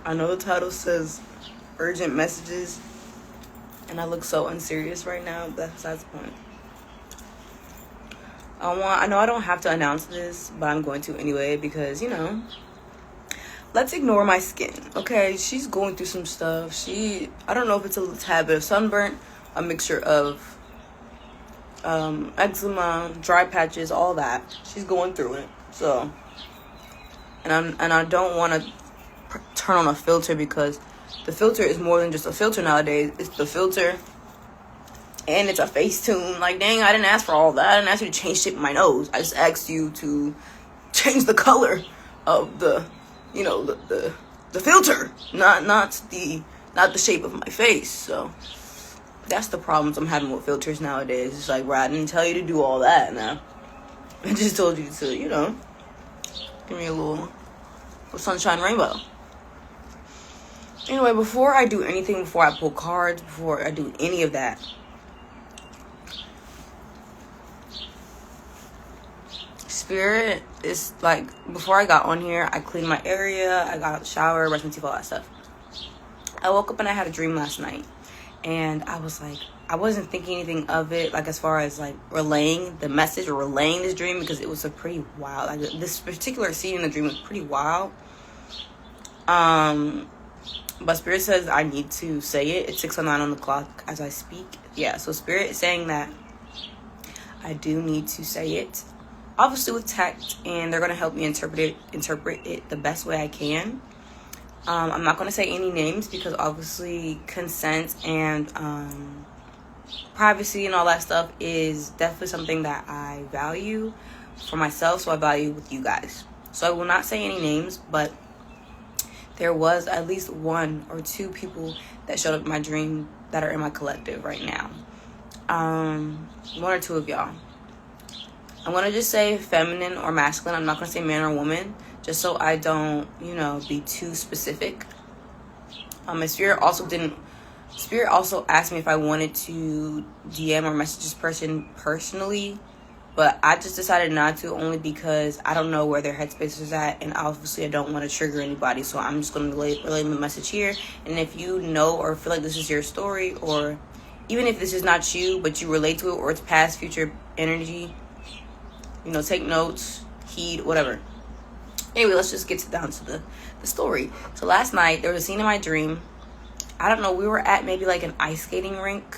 I know the title says urgent messages, and I look so unserious right now, but that's besides the point. I know I don't have to announce this, but I'm going to anyway, because, you know, let's ignore my skin, okay? She's going through some stuff. I don't know if it's a tad bit of sunburnt, a mixture of eczema, dry patches, all that. She's going through it. So, and I don't want to turn on a filter, because the filter is more than just a filter nowadays. It's the filter, and it's a Facetune. Like, dang, I didn't ask for all that. I didn't ask you to change shape of my nose. I just asked you to change the color of the, you know, the filter, not the shape of my face. So that's the problems I'm having with filters nowadays. It's like, bro, I didn't tell you to do all that now. I just told you to, you know, give me a little sunshine rainbow. Anyway, before I do anything, before I pull cards, before I do any of that, Spirit is like, before I got on here, I cleaned my area, I got a shower, brushed my teeth, all that stuff. I woke up and I had a dream last night, and I was like, I wasn't thinking anything of it, like, as far as like relaying the message or relaying this dream, because it was a pretty wild, like, this particular scene in the dream was pretty wild. But Spirit says I need to say it. It's 6:09 on the clock as I speak. Yeah, so Spirit is saying that I do need to say it, obviously with tact, and they're going to help me interpret it the best way I can. I'm not going to say any names, because obviously consent and privacy and all that stuff is definitely something that I value for myself, so I value with you guys. So I will not say any names, but there was at least 1 or 2 people that showed up in my dream that are in my collective right now. 1 or 2 of y'all. I'm going to just say feminine or masculine. I'm not going to say man or woman, just so I don't, you know, be too specific. Spirit also asked me if I wanted to DM or message this person personally, but I just decided not to, only because I don't know where their headspace is at, and obviously I don't want to trigger anybody, so I'm just going to relay the message here. And if you know or feel like this is your story, or even if this is not you, but you relate to it, or it's past, future energy, you know, take notes, heed, whatever. Anyway, let's just get down to the story. So last night, there was a scene in my dream. I don't know, we were at maybe like an ice skating rink.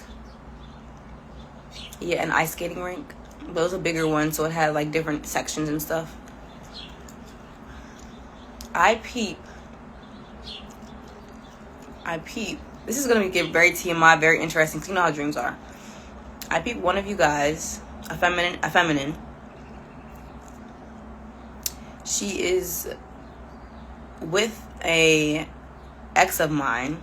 Yeah, an ice skating rink. But it was a bigger one, so it had like different sections and stuff. I peep. This is going to get very TMI, very interesting, because you know how dreams are. I peep one of you guys, a feminine. She is with a ex of mine.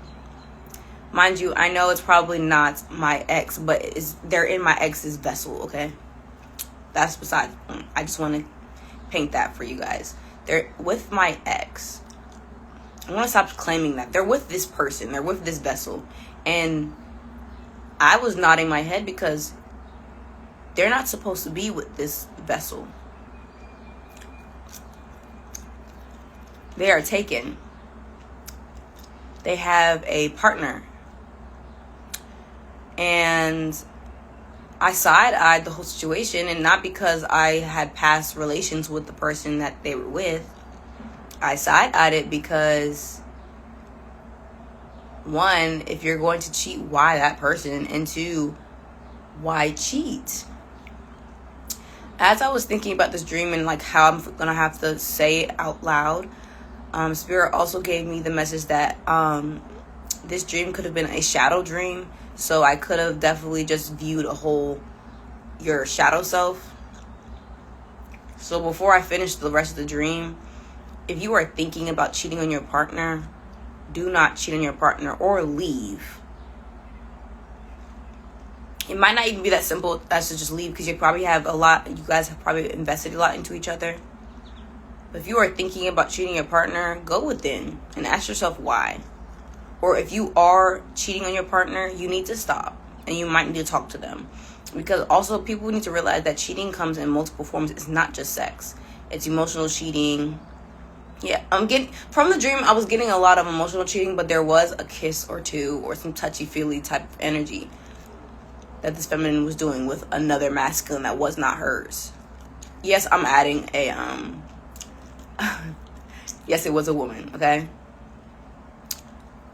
Mind you, I know it's probably not my ex, but they're in my ex's vessel, okay? That's beside the point. I just want to paint that for you guys. They're with my ex. I want to stop claiming that. They're with this person. They're with this vessel. And I was nodding my head, because they're not supposed to be with this vessel. They are taken. They have a partner. And I side-eyed the whole situation, and not because I had past relations with the person that they were with. I side-eyed it because, 1, if you're going to cheat, why that person? And 2, why cheat? As I was thinking about this dream and like how I'm gonna have to say it out loud, Spirit also gave me the message that this dream could have been a shadow dream. So I could have definitely just viewed your shadow self. So before I finish the rest of the dream, if you are thinking about cheating on your partner, do not cheat on your partner, or leave. It might not even be that simple as to just leave, because you guys have probably invested a lot into each other. But if you are thinking about cheating your partner, go within and ask yourself why. Or if you are cheating on your partner, you need to stop, and you might need to talk to them. Because also, people need to realize that cheating comes in multiple forms. It's not just sex. It's emotional cheating. Yeah, I'm getting from the dream. I was getting a lot of emotional cheating, but there was a kiss or two or some touchy-feely type of energy that this feminine was doing with another masculine that was not hers. Yes, I'm adding a yes, it was a woman. Okay.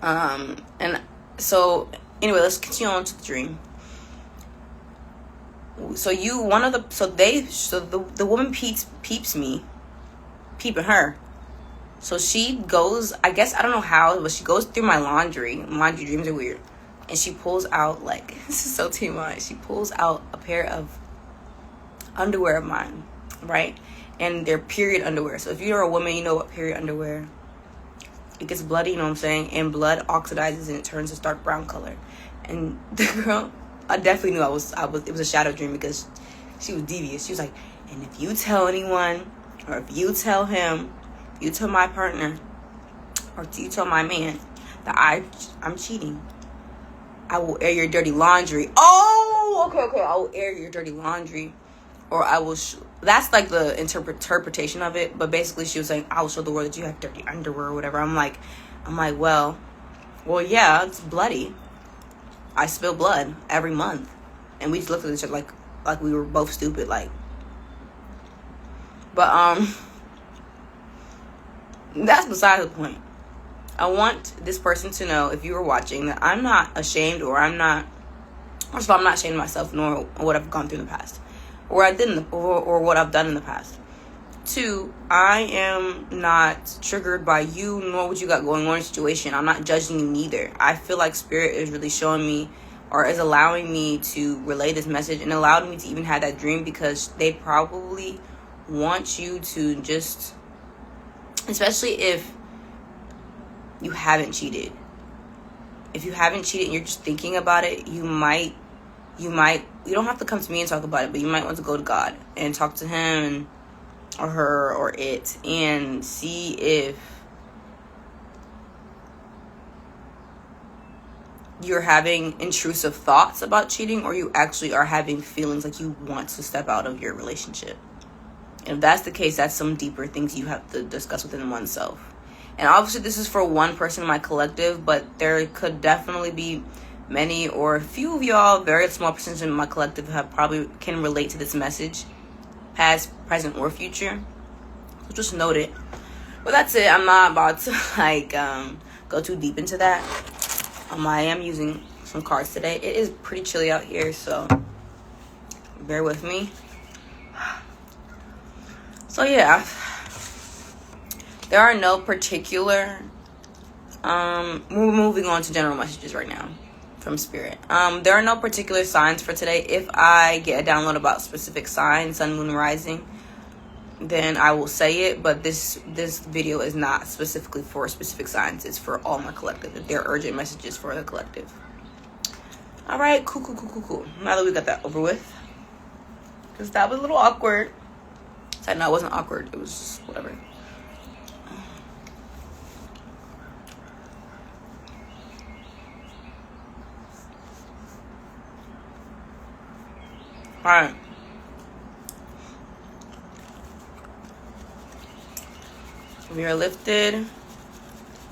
And so anyway, let's continue on to the dream. So the woman peeps me, peeping her. So she goes, I guess, I don't know how, but she goes through my laundry. Laundry dreams are weird. And she pulls out, like, this is so TMI. She pulls out a pair of underwear of mine, right? And they're period underwear. So if you're a woman, you know what period underwear. It gets bloody, you know what I'm saying? And blood oxidizes and it turns this dark brown color. And the girl, I definitely knew it was a shadow dream because she was devious. She was like, and if you tell anyone, or if you tell him, you tell my partner, or you tell my man that I'm cheating, I will air your dirty laundry. Oh, okay. I will air your dirty laundry, or I will. That's like the interpretation of it. But basically, she was saying, I will show the world that you have dirty underwear or whatever. I'm like, well, yeah, it's bloody. I spill blood every month, and we just looked at each other like we were both stupid, like. But that's beside the point. I want this person to know, if you are watching, that I'm not ashamed, or I'm not. First of all, I'm not ashamed of myself, nor what I've gone through in the past, or what I've done in the past. 2, I am not triggered by you, nor what you got going on in the situation. I'm not judging you neither. I feel like Spirit is really showing me, or is allowing me to relay this message, and allowed me to even have that dream, because they probably want you to just, especially if you haven't cheated. If you haven't cheated and you're just thinking about it, you don't have to come to me and talk about it, but you might want to go to God and talk to him or her or it and see if you're having intrusive thoughts about cheating, or you actually are having feelings like you want to step out of your relationship. And if that's the case, that's some deeper things you have to discuss within oneself. And obviously this is for one person in my collective, but there could definitely be many or a few of y'all, very small percentage in my collective, probably can relate to this message, past, present, or future. So just note it. But that's it. I'm not about to go too deep into that. I am using some cards today. It is pretty chilly out here, so bear with me. So yeah, there are no particular, we're moving on to general messages right now from Spirit. There are no particular signs for today. If I get a download about specific signs, sun, moon, rising, then I will say it. But this video is not specifically for specific signs. It's for all my collective. They're urgent messages for the collective. All right, cool. Now that we got that over with, because that was a little awkward. No, it wasn't awkward. It was just whatever. All right. We are lifted.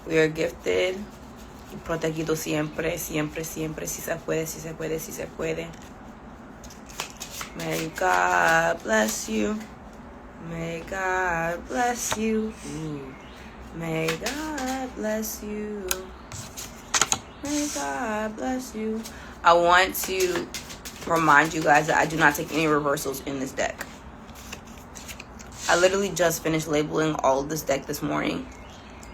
We are gifted. Y protegido siempre, siempre, siempre. Si se puede, si se puede, si se puede. May God bless you. May God bless you. May God bless you. May God bless you. I want to remind you guys that I do not take any reversals in this deck. I literally just finished labeling all of this deck this morning,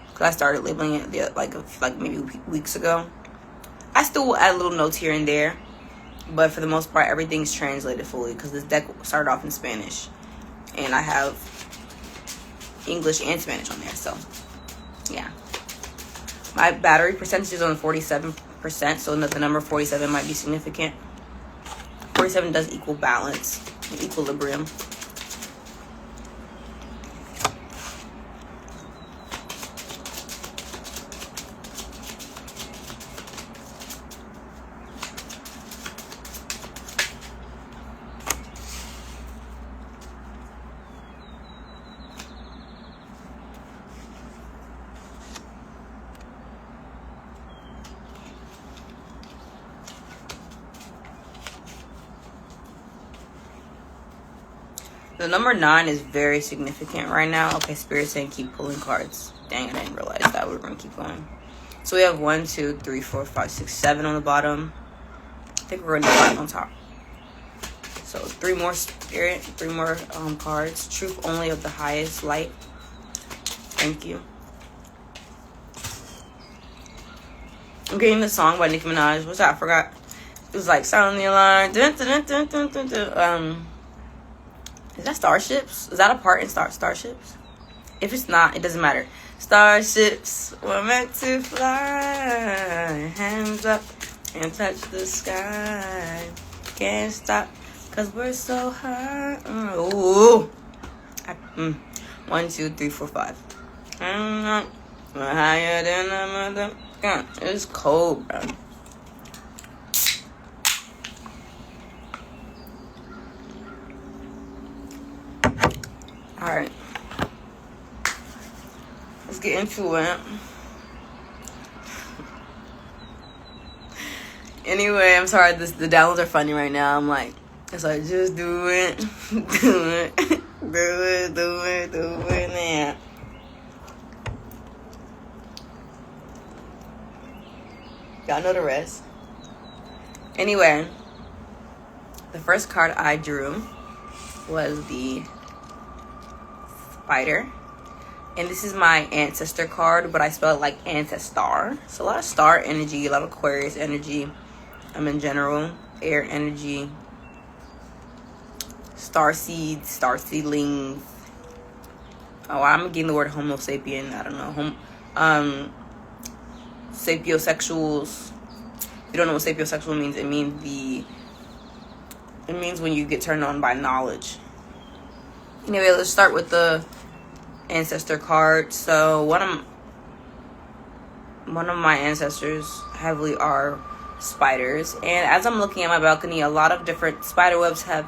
because I started labeling it like maybe weeks ago. I still will add little notes here and there, but for the most part, everything's translated fully, because this deck started off in Spanish, and I have English and Spanish on there. So yeah, my battery percentage is on 47%, so the number 47 might be significant. 47 does equal balance, equilibrium. The number 9 is very significant right now. Okay, Spirit's saying keep pulling cards. Dang, I didn't realize that. We were going to keep going. So we have 1, 2, 3, 4, 5, 6, 7 on the bottom. I think we're going to 5 on top. So 3 more Spirit, 3 more cards. Truth only of the highest light. Thank you. I'm getting the song by Nicki Minaj. What's that? I forgot. It was like sound the alarm. Dun, dun, dun, dun, dun, dun. Is that Starships? Is that a part in Starships? If it's not, it doesn't matter. Starships were meant to fly. Hands up and touch the sky. Can't stop, cause we're so high. Ooh. 1, 2, 3, 4, 5. We're higher than the mother. God, it's cold, bro. Alright. Let's get into it. Anyway, I'm sorry, the downloads are funny right now. I'm like, it's like, just do it. Do it. Do it now. Y'all know the rest. Anyway, the first card I drew was the spider. And this is my ancestor card, but I spell it like ancestar. So a lot of star energy, a lot of Aquarius energy. In general, air energy, star seeds, star seedlings. Oh, I'm getting the word Homo sapien. I don't know. Sapiosexuals. If you don't know what sapiosexual means, it means when you get turned on by knowledge. Anyway, let's start with the ancestor card. So one of my ancestors heavily are spiders, and as I'm looking at my balcony, a lot of different spider webs have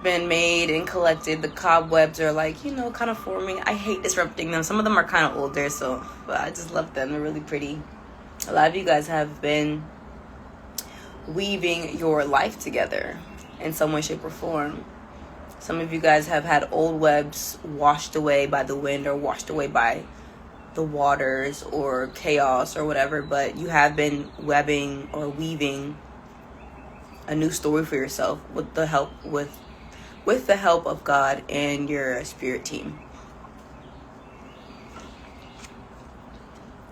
been made and collected. The cobwebs are like, kind of forming. I hate disrupting them. Some of them are kind of older, but I just love them. They're really pretty. A lot of you guys have been weaving your life together in some way, shape, or form. Some of you guys have had old webs washed away by the wind or washed away by the waters or chaos or whatever, but you have been webbing or weaving a new story for yourself with the help of God and your spirit team.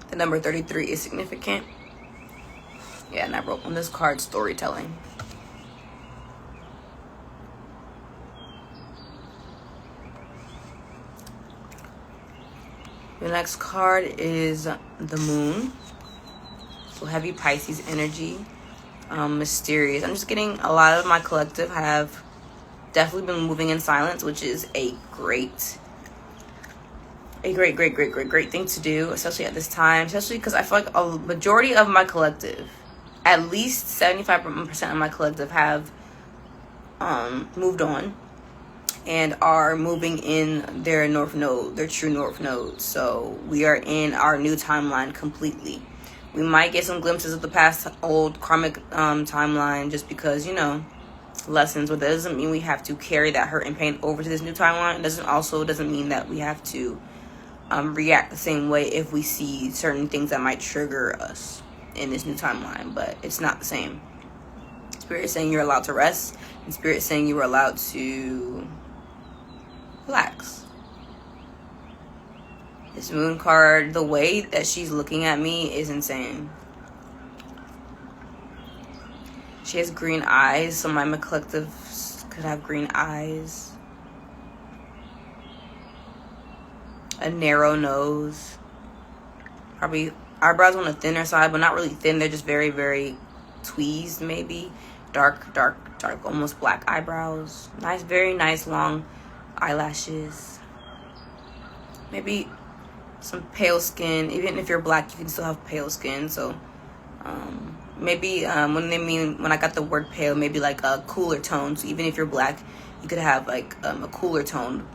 The number 33 is significant. Yeah, and I wrote on this card storytelling. The next card is the moon. So heavy Pisces energy. Mysterious. I'm just getting a lot of my collective have definitely been moving in silence, which is a great thing to do, especially at this time. Especially because I feel like a majority of my collective, at least 75% of my collective have moved on and are moving in their north node, their true north node. So we are in our new timeline completely. We might get some glimpses of the past old karmic timeline just because, lessons, but that doesn't mean we have to carry that hurt and pain over to this new timeline. It doesn't mean that we have to react the same way if we see certain things that might trigger us in this new timeline, but it's not the same. Spirit is saying you're allowed to rest, and Spirit is saying you are allowed to relax. This moon card, the way that she's looking at me is insane. She has green eyes, so my collective could have green eyes. A narrow nose. Probably eyebrows on the thinner side, but not really thin. They're just very, very tweezed, maybe. Dark, almost black eyebrows. Nice, very nice long eyelashes. Maybe some pale skin. Even if you're black, you can still have pale skin. So maybe when I got the word pale, maybe like a cooler tone. So even if you're black, you could have like a cooler toned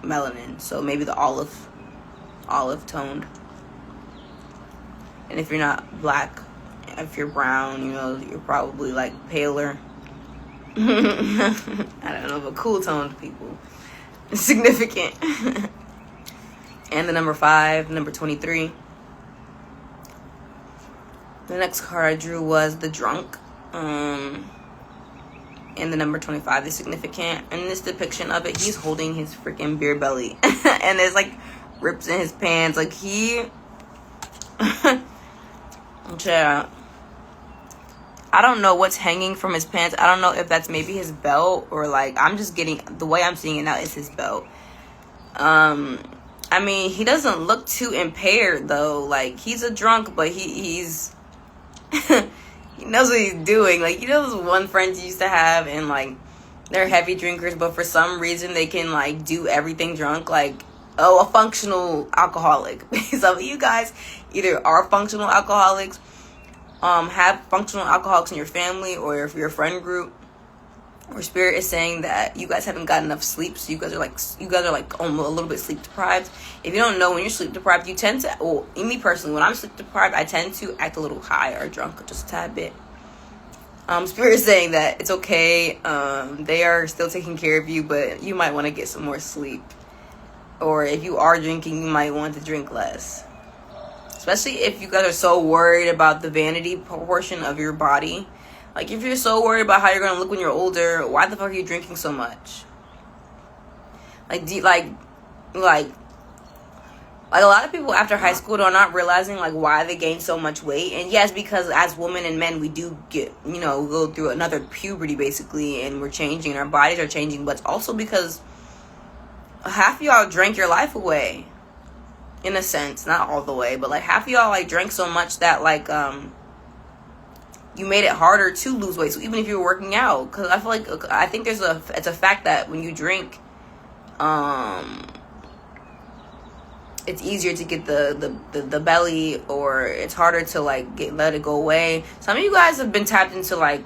melanin. So maybe the olive toned. And if you're not black, if you're brown, you're probably like paler. I don't know, but cool toned people. Significant. And the number 5, number 23. The next card I drew was the drunk. And the number 25 is significant. In this depiction of it, he's holding his freaking beer belly. And there's like rips in his pants. Like he... Yeah. I don't know what's hanging from his pants. I don't know if that's maybe his belt or like, I'm just getting, the way I'm seeing it now is his belt. I mean, he doesn't look too impaired though. Like he's a drunk, but he's he knows what he's doing. Like you know those one friends you used to have and like they're heavy drinkers, but for some reason they can like do everything drunk. Like, oh, a functional alcoholic. Some of you guys either are functional alcoholics, have functional alcoholics in your family or if your friend group, or Spirit is saying that you guys haven't got enough sleep, so you guys are like almost a little bit sleep deprived. If you don't know, when you're sleep deprived, you tend to, well, me personally, when I'm sleep deprived, I tend to act a little high or drunk, just a tad bit. Spirit is saying that it's okay. They are still taking care of you, but you might want to get some more sleep. Or if you are drinking, you might want to drink less. Especially if you guys are so worried about the vanity portion of your body. Like, if you're so worried about how you're going to look when you're older, why the fuck are you drinking so much? Like, like a lot of people after high school are not realizing, like, why they gain so much weight. And yes, because as women and men, we do get, you know, go through another puberty, basically, and we're changing, our bodies are changing. But it's also because half of y'all drank your life away. In a sense, not all the way, but like half of y'all like drank so much that like you made it harder to lose weight. So even if you were working out, because I feel like I think it's a fact that when you drink, it's easier to get the belly, or it's harder to like let it go away. Some of you guys have been tapped into like,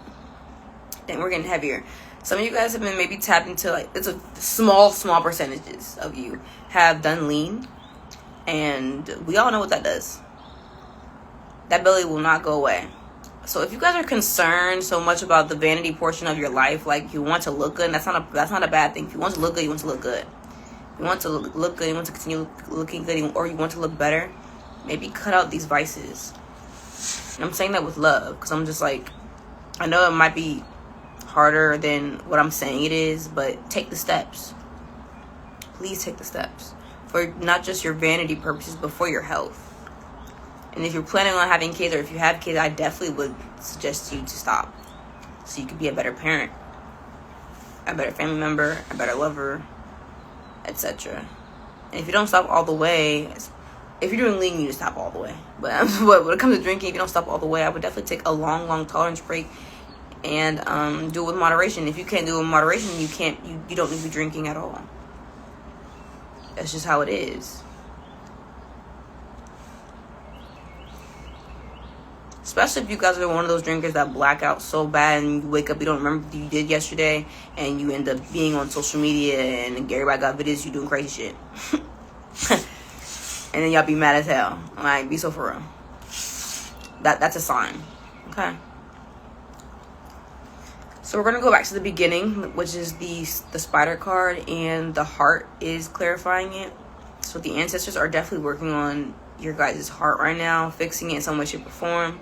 dang, we're getting heavier. Some of you guys have been maybe tapped into like, it's a small percentages of you have done lean. And we all know what that does. That belly will not go away. So if you guys are concerned so much about the vanity portion of your life, like you want to look good, and that's not a bad thing. If you want to look good, you want to look good. If you want to look good, you want to continue looking good, or you want to look better, maybe cut out these vices. And I'm saying that with love, because I'm just like, I know it might be harder than what I'm saying it is, but take the steps. Please take the steps. For not just your vanity purposes, but for your health. And if you're planning on having kids, or if you have kids, I definitely would suggest you to stop. So you could be a better parent, a better family member, a better lover, etc. And if you don't stop all the way, if you're doing lean, you need to stop all the way. But when it comes to drinking, if you don't stop all the way, I would definitely take a long tolerance break and do it with moderation. If you can't do it with moderation, you don't need to be drinking at all. That's just how it is. Especially if you guys are one of those drinkers that black out so bad and you wake up, you don't remember what you did yesterday, and you end up being on social media and everybody got videos you doing crazy shit. And then y'all be mad as hell. Like, be so for real. That's a sign. Okay. So we're going to go back to the beginning, which is the spider card, and the heart is clarifying it. So the ancestors are definitely working on your guys' heart right now, fixing it in some way, shape, or form.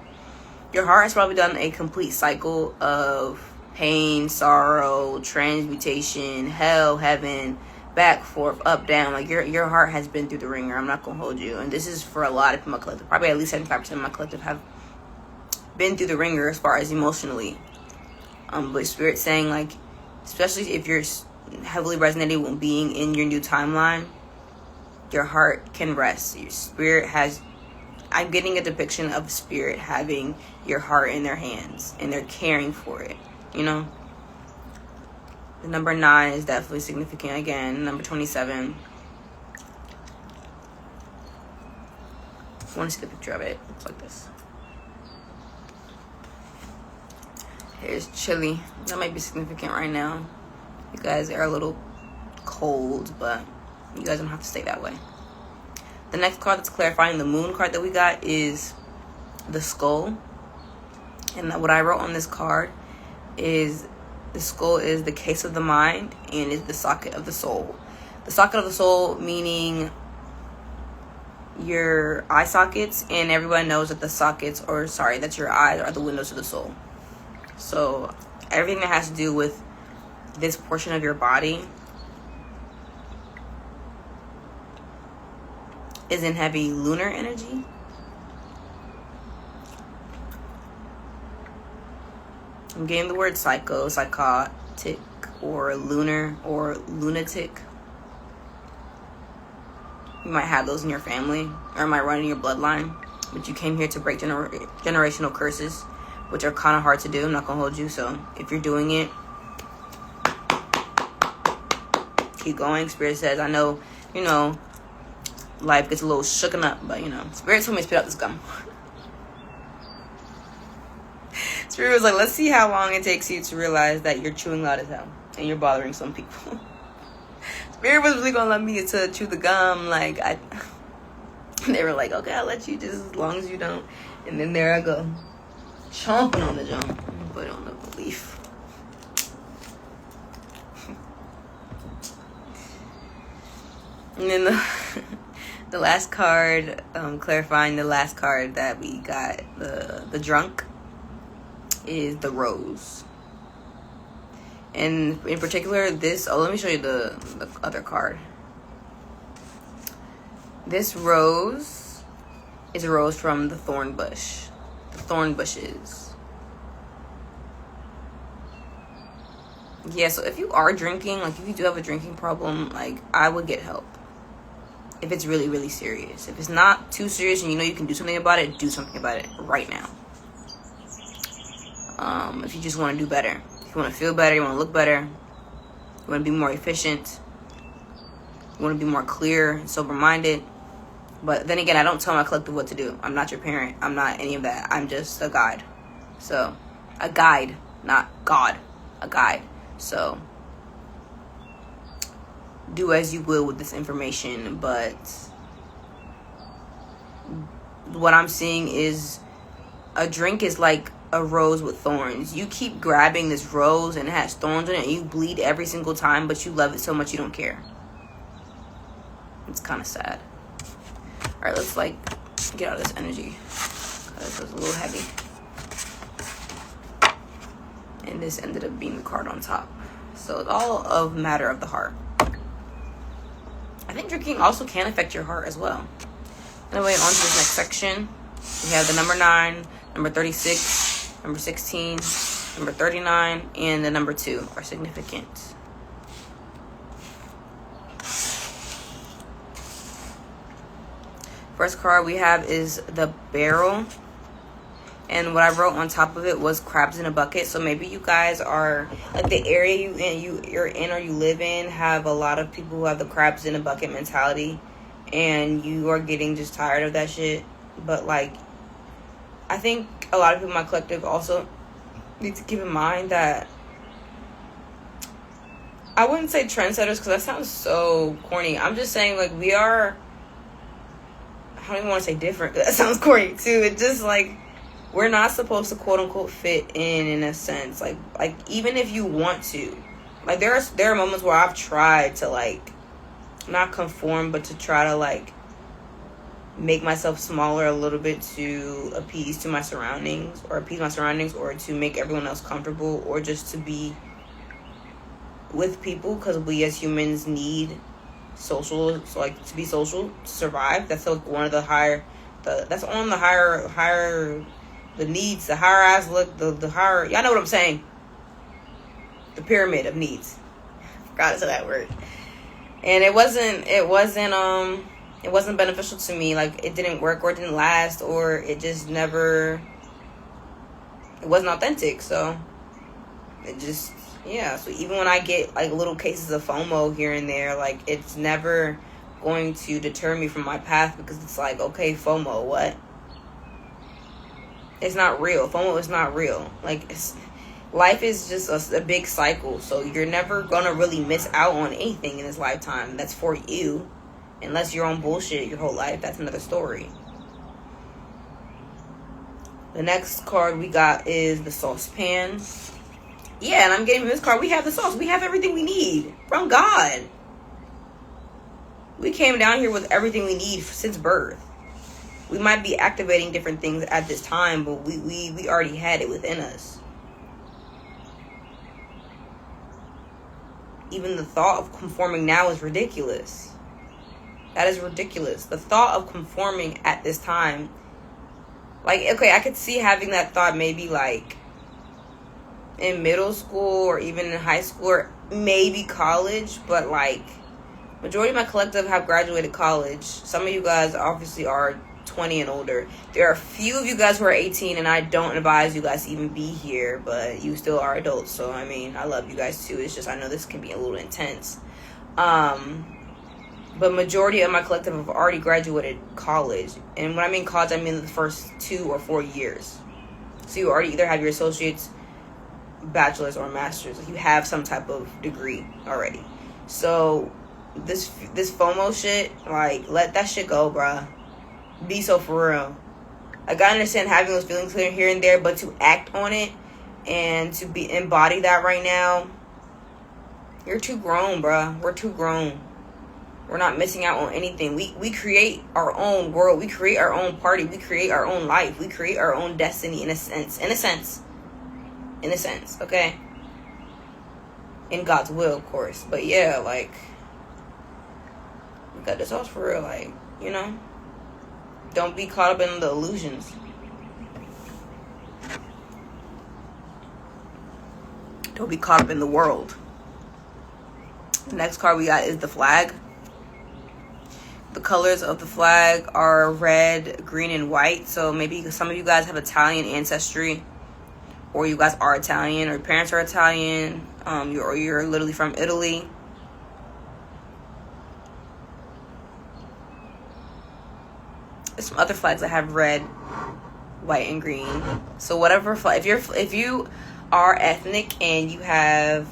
Your heart has probably done a complete cycle of pain, sorrow, transmutation, hell, heaven, back, forth, up, down. Like your heart has been through the ringer. I'm not going to hold you. And this is for a lot of my collective. Probably at least 75% of my collective have been through the ringer as far as emotionally. But Spirit's saying, like, especially if you're heavily resonating with being in your new timeline, your heart can rest. Your spirit has, I'm getting a depiction of Spirit having your heart in their hands, and they're caring for it, you know? The number 9 is definitely significant again. Number 27. I want to see the picture of it. It looks like this. Here's chilly. That might be significant right now. You guys are a little cold, but you guys don't have to stay that way. The next card that's clarifying, the moon card that we got, is the skull. And what I wrote on this card is The skull is the case of the mind and is the socket of the soul. The socket of the soul meaning your eye sockets, and everyone knows that that your eyes are the windows to the soul. So everything that has to do with this portion of your body is in heavy lunar energy. I'm getting the word psycho, psychotic, or lunar, or lunatic. You might have those in your family, or it might run in your bloodline. But you came here to break generational curses, which are kind of hard to do. I'm not going to hold you. So if you're doing it, keep going. Spirit says, I know, life gets a little shooken up, but, Spirit told me to spit out this gum. Spirit was like, let's see how long it takes you to realize that you're chewing loud as hell and you're bothering some people. Spirit was really gonna let me to chew the gum. They were like, okay, I'll let you just as long as you don't. And then there I go, chomping on the jump, but on the leaf. And then the last card, clarifying the last card that we got, the drunk, is the rose. And in particular, let me show you the other card. This rose is a rose from the thorn bush. The thorn bushes. Yeah, so if you are drinking, if you do have a drinking problem, I would get help. If it's really, really serious. If it's not too serious and you can do something about it, do something about it right now. If you just want to do better. If you want to feel better, you want to look better, you want to be more efficient, you want to be more clear and sober-minded. But then again, I don't tell my collective what to do. I'm not your parent. I'm not any of that. I'm just a guide. So, a guide, not God. A guide. So, do as you will with this information. But what I'm seeing is a drink is like a rose with thorns. You keep grabbing this rose and it has thorns in it and you bleed every single time, but you love it so much you don't care. It's kind of sad. Alright, let's get out of this energy. This was a little heavy. And this ended up being the card on top. So it's all of matter of the heart. I think drinking also can affect your heart as well. Anyway, on to this next section. We have the number 9, number 36, number 16, number 39, and the number 2 are significant. First card we have is the barrel. And what I wrote on top of it was crabs in a bucket. So maybe you guys are, the area you're in or you live in have a lot of people who have the crabs in a bucket mentality. And you are getting just tired of that shit. But I think a lot of people in my collective also need to keep in mind that I wouldn't say trendsetters because that sounds so corny. I'm just saying we are, I don't even want to say different because that sounds corny too. It's just we're not supposed to quote unquote fit in a sense. Even if you want to, there are moments where I've tried to not conform, but to try to make myself smaller a little bit to appease my surroundings, or to make everyone else comfortable, or just to be with people, because we as humans need social, to be social to survive. That's one of the higher, the needs, the higher ass look, the higher, y'all know what I'm saying, the pyramid of needs. Forgot to say that word. And it wasn't beneficial to me. It didn't work, or it didn't last, or it just never, it wasn't authentic. So it just, yeah. So even when I get little cases of FOMO here and there, it's never going to deter me from my path, because it's okay, FOMO, what? It's not real. FOMO is not real. Life is just a big cycle. So you're never gonna really miss out on anything in this lifetime that's for you. Unless you're on bullshit your whole life. That's another story. The next card we got is the saucepan. Yeah, and I'm getting from this card, we have the sauce. We have everything we need from God. We came down here with everything we need since birth. We might be activating different things at this time, but we already had it within us. Even the thought of conforming now is ridiculous. That is ridiculous. The thought of conforming at this time. Like, okay, I could see having that thought maybe like in middle school or even in high school or maybe college, but like majority of my collective have graduated college. Some of you guys obviously are 20 and older. There are a few of you guys who are 18, and I don't advise you guys to even be here, but you still are adults, so I mean, I love you guys too. It's just I know this can be a little intense. But majority of my collective have already graduated college. And when I mean college, I mean the first 2 or 4 years. So you already either have your associates, bachelor's, or master's. You have some type of degree already. So this FOMO shit, like, let that shit go, bruh. Be so for real. Like, I understand having those feelings here and there, but to act on it and to embody that right now, you're too grown, bruh. We're too grown. We're not missing out on anything. We create our own world. We create our own party. We create our own life. We create our own destiny in a sense. In a sense, okay? In God's will, of course. But yeah, like, we got this house for real, like, you know? Don't be caught up in the illusions. Don't be caught up in the world. The next card we got is the flag. The colors of the flag are red, green, and white. So maybe some of you guys have Italian ancestry, or you guys are Italian, or your parents are Italian, you're literally from Italy. There's some other flags that have red, white, and green. So whatever flag, if you are ethnic and you have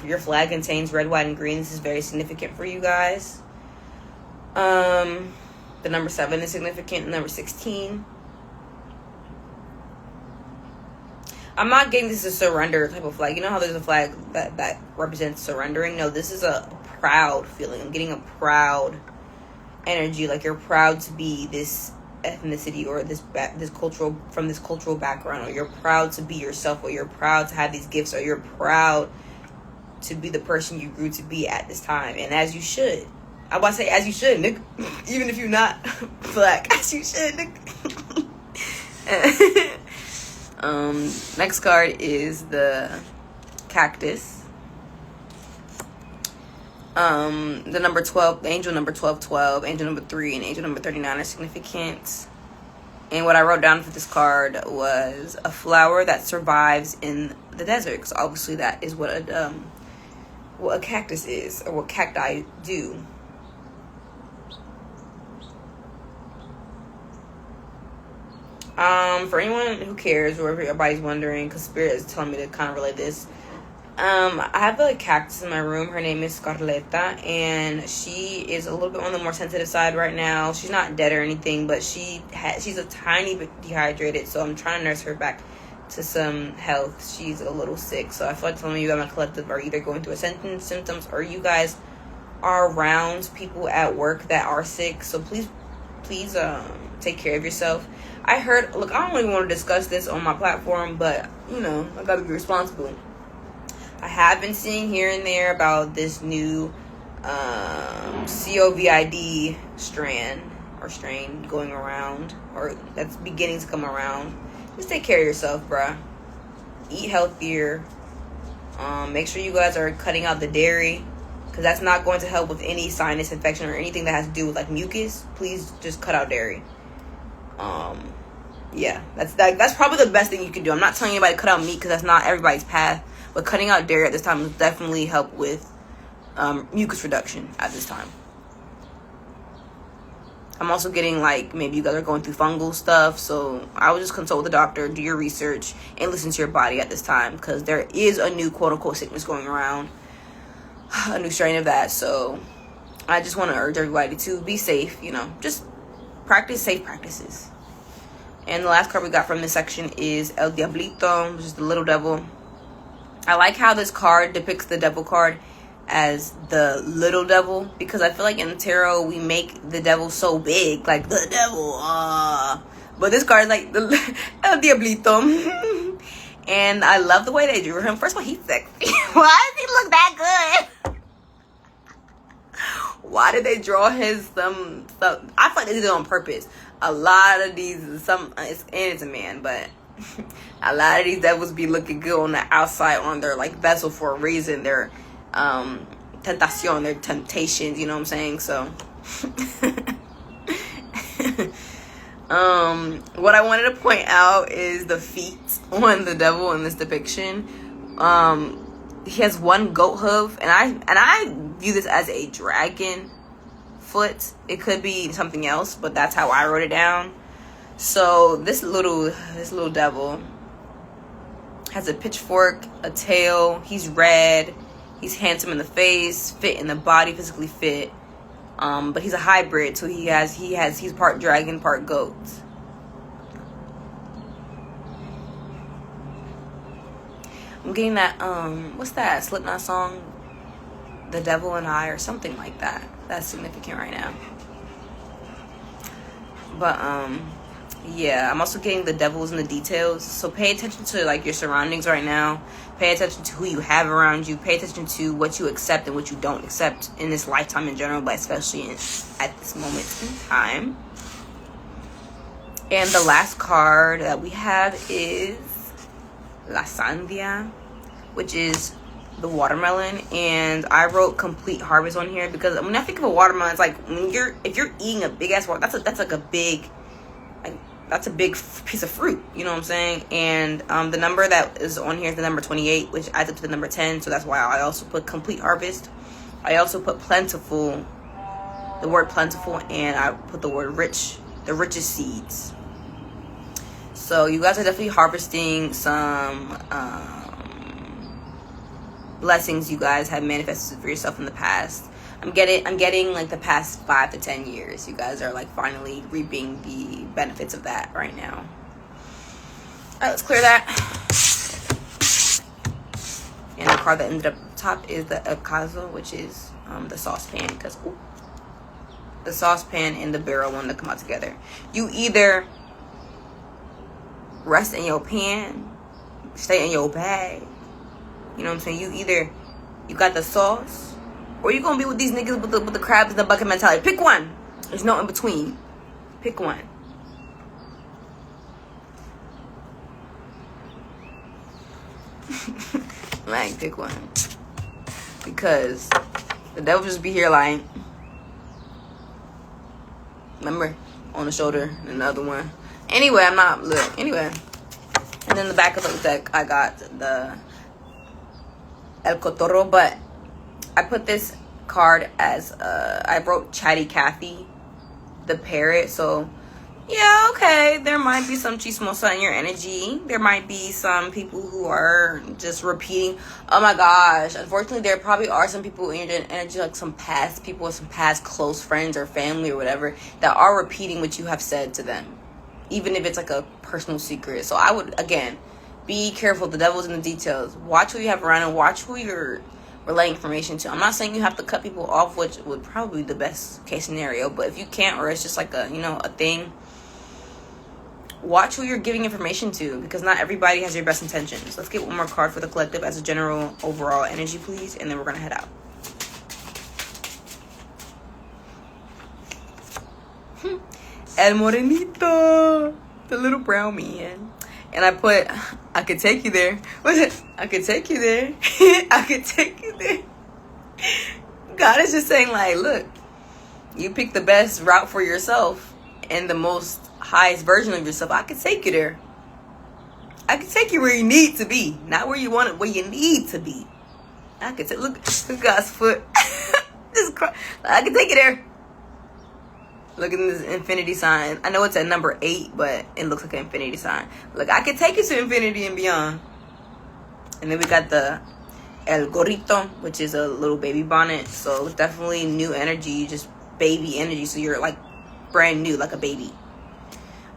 your flag contains red, white, and green, this is very significant for you guys. The number 7 is significant. Number 16. I'm not getting this is a surrender type of flag. You know how there's a flag that represents surrendering? No, this is a proud feeling. I'm getting a proud energy, like you're proud to be this ethnicity or this cultural, from this cultural background, or you're proud to be yourself, or you're proud to have these gifts, or you're proud to be the person you grew to be at this time. And as you should. I'm about to say as you should, Nick. Even if you're not black, as you should, Nick. Next card is the cactus. The number 12, the angel number 1212, angel number 3, and angel number 39 are significant. And what I wrote down for this card was a flower that survives in the desert, because obviously that is what a cactus is, or what cacti do. For anyone who cares, or if everybody's wondering, because Spirit is telling me to kind of relay this, I have a cactus in my room. Her name is Scarletta, and she is a little bit on the more sensitive side right now. She's not dead or anything, but she's a tiny bit dehydrated, so I'm trying to nurse her back to some health. She's a little sick, so I feel like some of you at my collective are either going through symptoms, or you guys are around people at work that are sick. So please take care of yourself. I don't even want to discuss this on my platform, but you know, I gotta be responsible. I have been seeing here and there about this new COVID strain going around, or that's beginning to come around. Just take care of yourself, bruh. Eat healthier. Make sure you guys are cutting out the dairy, because that's not going to help with any sinus infection or anything that has to do with like mucus. Please just cut out dairy. Yeah, that's probably the best thing you can do. I'm not telling anybody to cut out meat, because that's not everybody's path. But cutting out dairy at this time will definitely help with mucus reduction at this time. I'm also getting like maybe you guys are going through fungal stuff. So I would just consult with the doctor, do your research, and listen to your body at this time. Because there is a new quote-unquote sickness going around. A new strain of that. So I just want to urge everybody to be safe. You know, just practice safe practices. And the last card we got from this section is El Diablito, which is the little devil. I like how this card depicts the devil card as the little devil, because I feel like in tarot we make the devil so big, like the devil, but this card is like the El Diablito. And I love the way they drew him. First of all, he's sexy. Why does he look that good? Why did they draw his some stuff? I feel like they did it on purpose. A lot of these, it's a man, but a lot of these devils be looking good on the outside on their like vessel for a reason. Their tentacion, their temptations, you know what I'm saying? So what I wanted to point out is the feet on the devil in this depiction. He has one goat hoof, and I view this as a dragon foot. It could be something else, but that's how I wrote it down. So this little devil has a pitchfork, a tail. He's red. He's handsome in the face, fit in the body, physically fit. But he's a hybrid, so he's part dragon, part goat. I'm getting that what's that Slipknot song, The Devil and I, or something like that. That's significant right now. But yeah, I'm also getting the devils in the details. So pay attention to like your surroundings right now. Pay attention to who you have around you. Pay attention to what you accept and what you don't accept in this lifetime in general, but especially at this moment in time. And the last card that we have is La Sandia, which is the watermelon. And I wrote complete harvest on here because when I think of a watermelon, it's like if you're eating a big ass watermelon, that's a big piece of fruit, you know what I'm saying? And the number that is on here is the number 28, which adds up to the number 10. So that's why I also put complete harvest. I also put plentiful, the word plentiful, and I put the word rich, the richest seeds. So you guys are definitely harvesting some blessings you guys have manifested for yourself in the past. I'm getting like the past 5 to 10 years. You guys are like finally reaping the benefits of that right now. All right, let's clear that. And the card that ended up top is the Acaso, which is the saucepan, because the saucepan and the barrel want to come out together. You either rest in your pan, stay in your bag. You know what I'm saying? You got the sauce, or you gonna be with these niggas with the crabs in the bucket mentality. Pick one. There's no in between. Pick one. Like, pick one. Because the devil just be here like, remember, on the shoulder, and another one. Anyway, anyway. And then the back of the deck, I got the El Cotorro, but I put this card as I wrote Chatty Cathy, the parrot. So yeah, okay, there might be some chismosa in your energy. There might be some people who are just repeating. Oh my gosh, unfortunately there probably are some people in your energy, like some past people, some past close friends or family or whatever, that are repeating what you have said to them, even if it's like a personal secret. So I would, again, be careful. The devil's in the details. Watch who you have around and watch who you're relaying information to. I'm not saying you have to cut people off, which would probably be the best case scenario, but if you can't, or it's just like a thing, watch who you're giving information to, because not everybody has your best intentions. Let's get one more card for the collective as a general overall energy, please, and then we're gonna head out. El Morenito, the little brown man. And I put, I could take you there. What's it? I could take you there. I could take you there. God is just saying, like, look, you pick the best route for yourself and the most highest version of yourself. I could take you there. I could take you where you need to be, not where you want it, where you need to be. I could take, look God's foot. I could take you there. Look at this infinity sign. I know it's at number 8, but it looks like an infinity sign. Look, I can take you to infinity and beyond. And then we got the El Gorrito, which is a little baby bonnet. So it's definitely new energy, just baby energy. So you're like brand new, like a baby.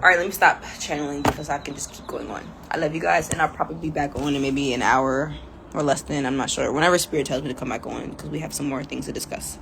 All right, let me stop channeling because I can just keep going on. I love you guys, and I'll probably be back on in maybe an hour or less than, I'm not sure. Whenever Spirit tells me to come back on, because we have some more things to discuss.